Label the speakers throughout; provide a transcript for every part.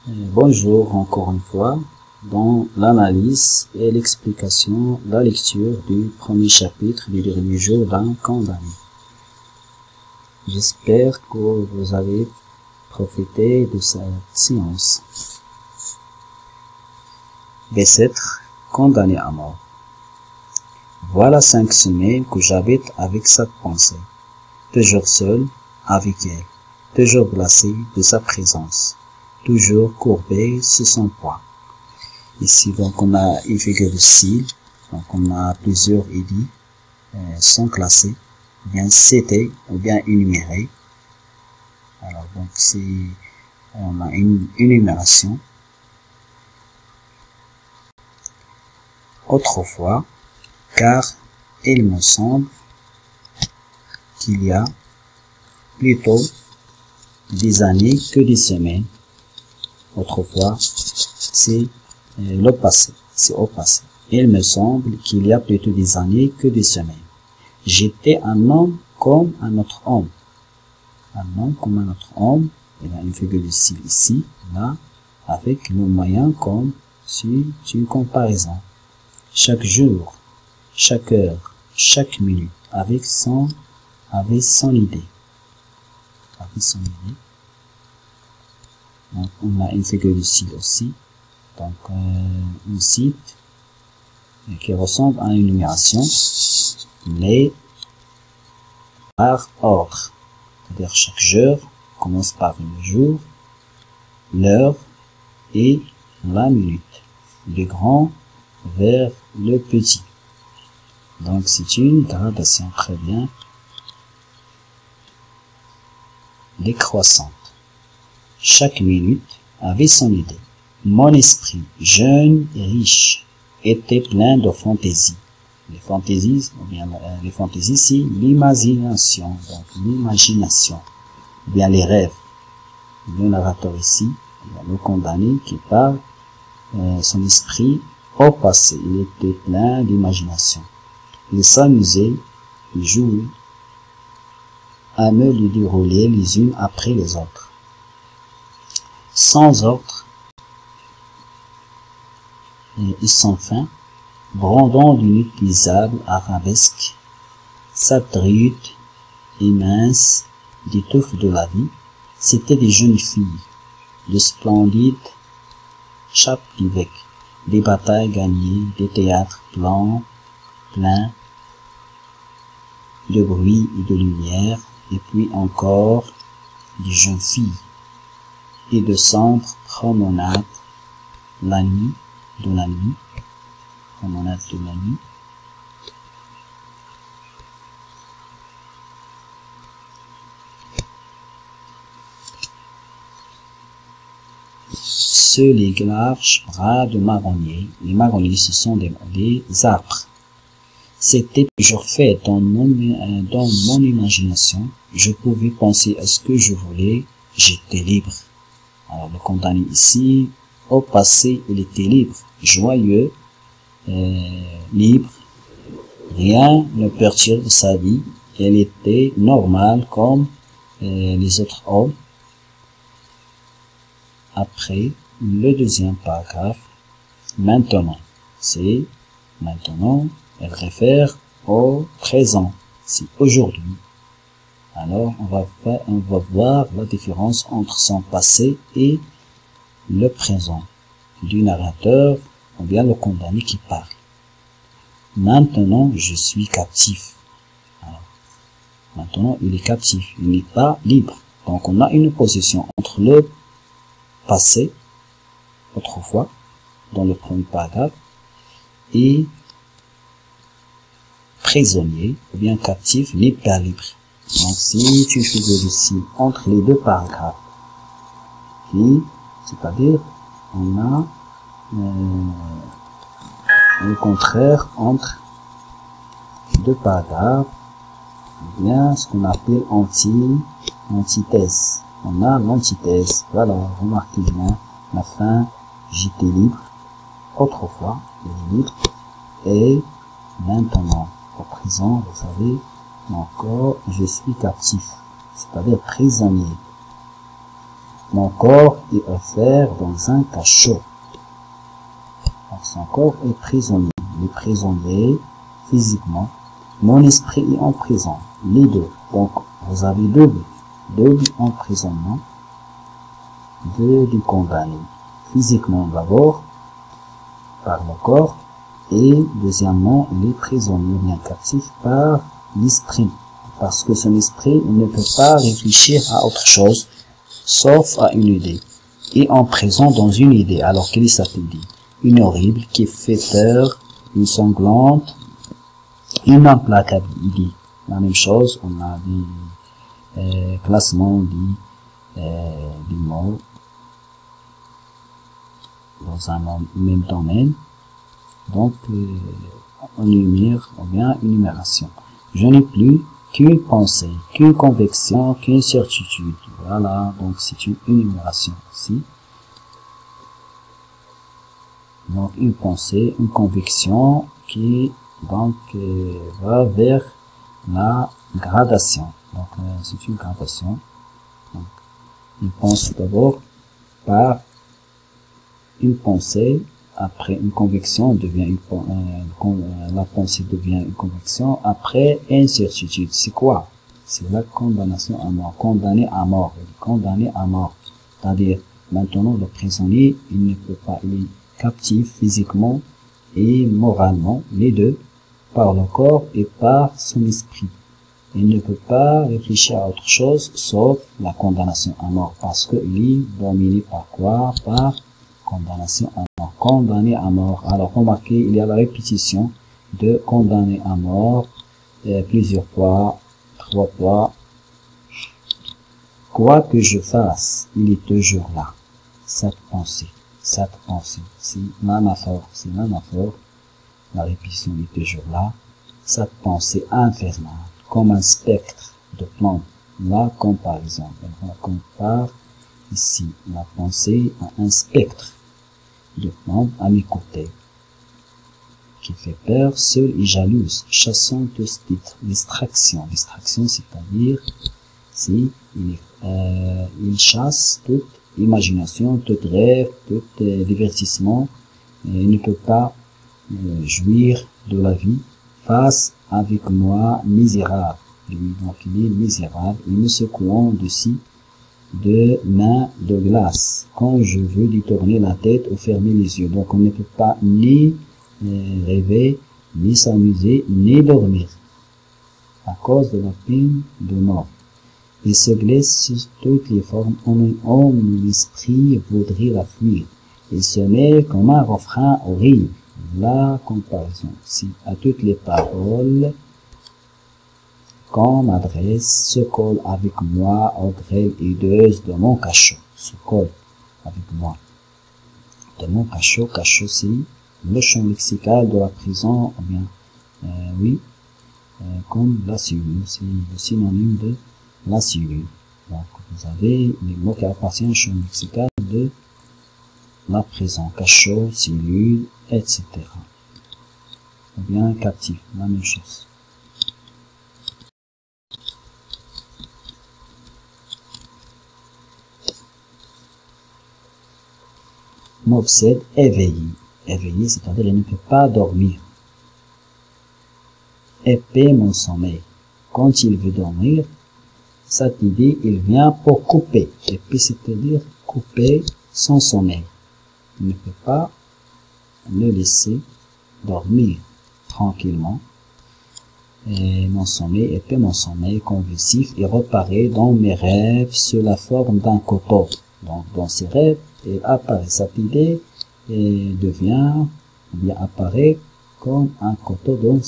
Speaker 1: Bonjour encore une fois dans l'analyse et l'explication de la lecture du premier chapitre du dernier jour d'un condamné. J'espère que vous avez profité de cette séance. Bécêtre, condamné à mort. Voilà 5 semaines que j'habite avec cette pensée, toujours seul avec elle, toujours glacé de sa présence, toujours courbé sous son poids. Ici, donc, on a une figure de style, donc on a plusieurs idées, sont classés, ou bien cités, ou bien énumérés. Alors, donc, on a une énumération. Autrefois, car il me semble qu'il y a plutôt des années que des semaines. Autrefois, c'est le passé, c'est au passé. Il me semble qu'il y a plutôt des années que des semaines. J'étais un homme comme un autre homme. Un homme comme un autre homme. Il y a une figure de style ici, là, avec le moyen comme si c'est une comparaison. Chaque jour, chaque heure, chaque minute, avec son idée. Avec son idée. Donc, on a une figure de style aussi. Donc, un site qui ressemble à une numération, mais par ordre. C'est-à-dire chaque jour commence par le jour, l'heure et la minute. Le grand vers le petit. Donc, c'est une gradation très bien décroissante. Chaque minute avait son idée. Mon esprit, jeune et riche, était plein de fantaisies. Les fantaisies, ou bien les fantaisies, c'est l'imagination, donc l'imagination, ou bien les rêves. Le narrateur ici, le condamné qui parle, son esprit au passé, il était plein d'imagination. Il s'amusait, il jouait, à me les dérouler les unes après les autres. Sans ordre et sans fin, brandant d'inutilisables arabesques, satirites immenses des touffes de la vie, c'étaient des jeunes filles, de splendides chapes-l'évêque, des batailles gagnées, des théâtres pleins de bruit et de lumière, et puis encore des jeunes filles, et de sombres promenades promenades de la nuit, ceux les larges bras de marronniers. Les marronniers, ce sont des arbres. C'était toujours fait dans mon imagination. Je pouvais penser à ce que je voulais. J'étais libre. Alors, le condamné ici, au passé, il était libre, joyeux, libre. Rien ne perturbe sa vie. Elle était normale comme les autres hommes. Après, le deuxième paragraphe, maintenant, elle réfère au présent, c'est aujourd'hui. Alors, on va voir la différence entre son passé et le présent du narrateur, ou bien le condamné qui parle. Maintenant, je suis captif. Alors, maintenant, il est captif, il n'est pas libre. Donc, on a une opposition entre le passé, autrefois, dans le premier paragraphe, et prisonnier, ou bien captif, n'est pas libre. Donc, c'est une figure de style entre les deux paragraphes. C'est-à-dire, on a le contraire entre deux paragraphes, ou bien ce qu'on appelle antithèse. On a l'antithèse. Voilà, remarquez bien, la fin, j'étais libre, autrefois, il est libre, et maintenant, au présent, vous savez, encore, je suis captif, c'est-à-dire prisonnier. Mon corps est offert dans un cachot. Donc, son corps est prisonnier. Il est prisonnier physiquement. Mon esprit est en prison. Les deux. Donc, vous avez double emprisonnement du condamné. Physiquement d'abord, par le corps, et deuxièmement, il est prisonnier bien captif par l'esprit. Parce que son esprit ne peut pas réfléchir à autre chose, sauf à une idée. Et en prison dans une idée, alors qu'il s'appelle une horrible, qui fait peur, une sanglante, une implacable. Il dit la même chose, on a des classements, des mots dans un même domaine. Donc, on énumère, ou bien énumération. Je n'ai plus qu'une pensée, qu'une conviction, qu'une certitude. Voilà, donc c'est une énumération ici. Donc, une pensée, une conviction qui donc va vers la gradation. Donc, c'est une gradation. Donc, il pense d'abord par une pensée. Après une conviction devient la pensée devient une conviction. Après une certitude, c'est quoi? C'est la condamnation à mort. Condamné à mort. Condamné à mort. C'est-à-dire, maintenant, le prisonnier, il ne peut pas, il est captif physiquement et moralement, les deux, par le corps et par son esprit. Il ne peut pas réfléchir à autre chose, sauf la condamnation à mort. Parce qu'il est dominé par quoi? Par condamnation à mort. Condamné à mort. Alors, remarquez, il y a la répétition de condamné à mort plusieurs fois, 3 fois. Quoi que je fasse, il est toujours là. Cette pensée, c'est l'anaphore, la répétition est toujours là. Cette pensée infernale, comme un spectre de plomb. La comparaison, on compare ici la pensée à un spectre de plomb à mes côtés, qui fait peur, seul et jalouse, chassant tous titres, distraction, c'est-à-dire si il chasse toute imagination, tout rêve, tout divertissement, il ne peut pas jouir de la vie face avec moi misérable. Lui, donc il est misérable, il me secouant dessus de mains de glace quand je veux lui tourner la tête ou fermer les yeux. Donc on ne peut pas ni rêver, ni s'amuser, ni dormir à cause de la peine de mort. Il se glisse sur toutes les formes, mon esprit voudrait la fuir. Il se met comme un refrain horrible. La comparaison, si à toutes les paroles qu'on m'adresse se colle avec moi aux grêles hideuses de mon cachot. Se colle avec moi de mon cachot. Cachot, c'est le champ lexical de la prison, ou bien, oui, comme la cellule, c'est le synonyme de la cellule. Donc, vous avez les mots qui appartiennent au champ lexical de la prison, cachot, cellule, etc. Ou bien captif, la même chose. M'obsède, éveillé. Éveillé, c'est-à-dire il ne peut pas dormir. Épais mon sommeil. Quand il veut dormir, cette idée, il vient pour couper. Épais, c'est-à-dire couper son sommeil. Il ne peut pas le laisser dormir tranquillement. Et mon sommeil, épais mon sommeil convulsif, il reparaît dans mes rêves sous la forme d'un couteau. Donc, dans ces rêves, il apparaît cette idée et devient, ou bien apparaît comme un couteau dans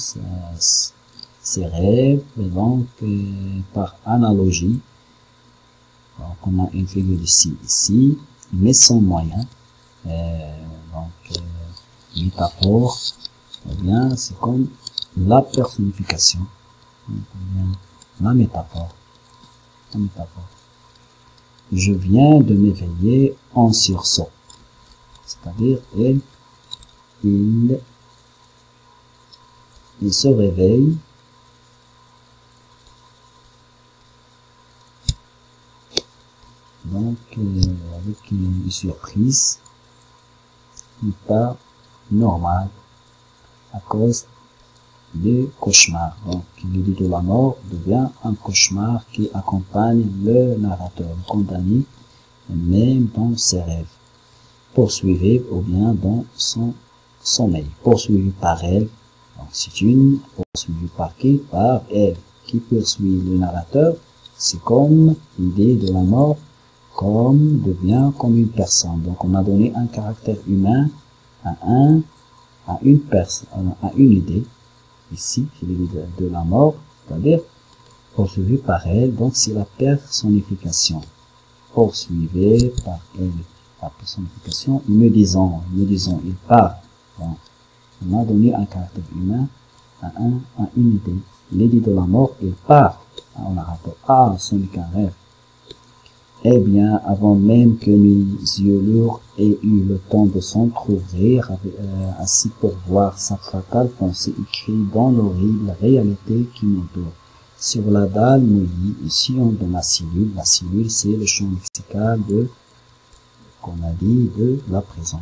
Speaker 1: ses rêves. Et donc, par analogie, donc on a une figure ici, mais sans moyen. Donc, métaphore, ou bien c'est comme la personnification, donc, la métaphore. Je viens de m'éveiller en sursaut. C'est-à-dire, il se réveille donc avec une surprise, pas normal à cause du cauchemar. Donc le lit de la mort devient un cauchemar qui accompagne le narrateur, le condamné, même dans ses rêves, poursuivi ou bien dans son sommeil, poursuivi par elle. Donc c'est une poursuivie par qui? Par elle, qui poursuit le narrateur. C'est comme l'idée de la mort, comme devient comme une personne. Donc on a donné un caractère humain à une personne, à une idée. Ici, c'est l'idée de la mort, c'est-à-dire poursuivie par elle. Donc c'est la personnification. Poursuivie par elle, la personnification. Me disant, il part. Donc, on a donné un caractère humain à une idée. L'idée de la mort, il part. On a rapport. Ah, ce n'est qu'un rêve. Eh bien, avant même que mes yeux lourds aient eu le temps de s'entrouvrir, assis pour voir sa fatale pensée écrite dans l'horrible réalité qui m'entoure. Sur la dalle mouillée, le sillon de ma cellule. La cellule, c'est le champ lexical qu'on a dit, de la prison.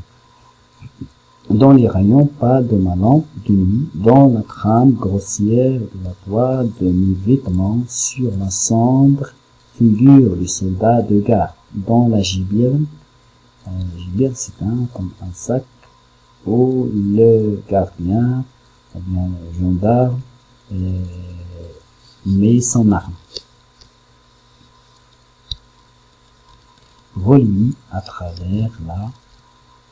Speaker 1: Dans les rayons pas de ma lampe de nuit, dans la trame grossière de la toile de mes vêtements, sur la cendre, figure du soldat de garde. Dans la giberne, c'est comme un sac où le gardien, ou bien le gendarme, met son arme. Relie à travers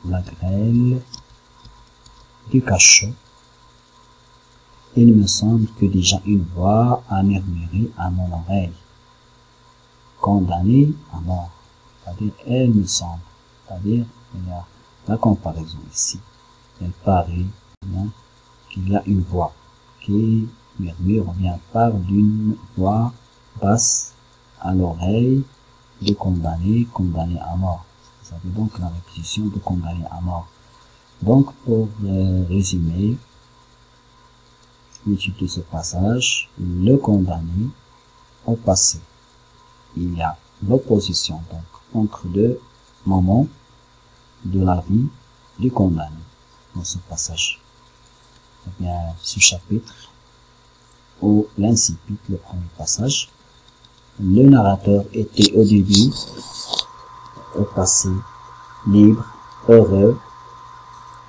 Speaker 1: la grêle du cachot. Il me semble que déjà une voix a murmuré à mon oreille. Condamné à mort. C'est-à-dire, elle me semble. C'est-à-dire, il y a la comparaison ici. Elle paraît bien qu'il y a une voix qui murmure, ou bien parle d'une voix basse à l'oreille de condamné à mort. Vous savez donc la répétition de condamné à mort. Donc, pour résumer l'étude de ce passage, le condamné au passé. Il y a l'opposition donc entre deux moments de la vie du condamné dans ce passage. Eh bien, ce chapitre ou l'incipit, le premier passage, le narrateur était au début, au passé, libre, heureux,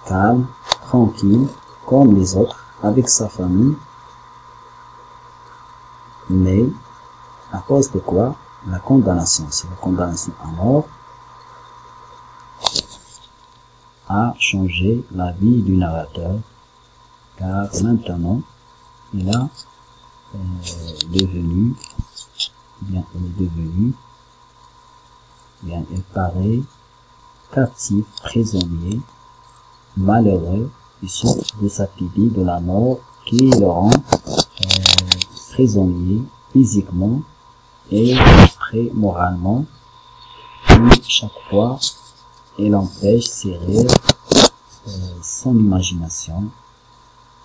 Speaker 1: calme, tranquille, comme les autres, avec sa famille, mais à cause de quoi? La condamnation, c'est la condamnation à mort, a changé la vie du narrateur, car maintenant, il a devenu, il paraît captif, prisonnier, malheureux, il souffre de cette idée de la mort qui le rend prisonnier physiquement et prêt moralement, qui chaque fois il empêche ses rêves, son imagination,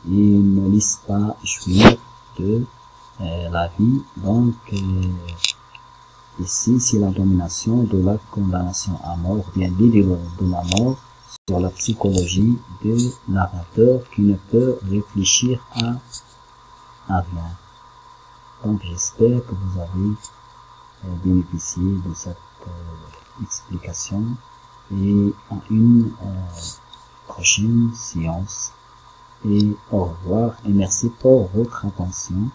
Speaker 1: il ne laisse pas jouir de la vie. Donc ici c'est la domination de la condamnation à mort, bien l'idée de la mort sur la psychologie du narrateur qui ne peut réfléchir à rien. Donc j'espère que vous avez bénéficié de cette explication et à une prochaine séance. Et au revoir et merci pour votre attention.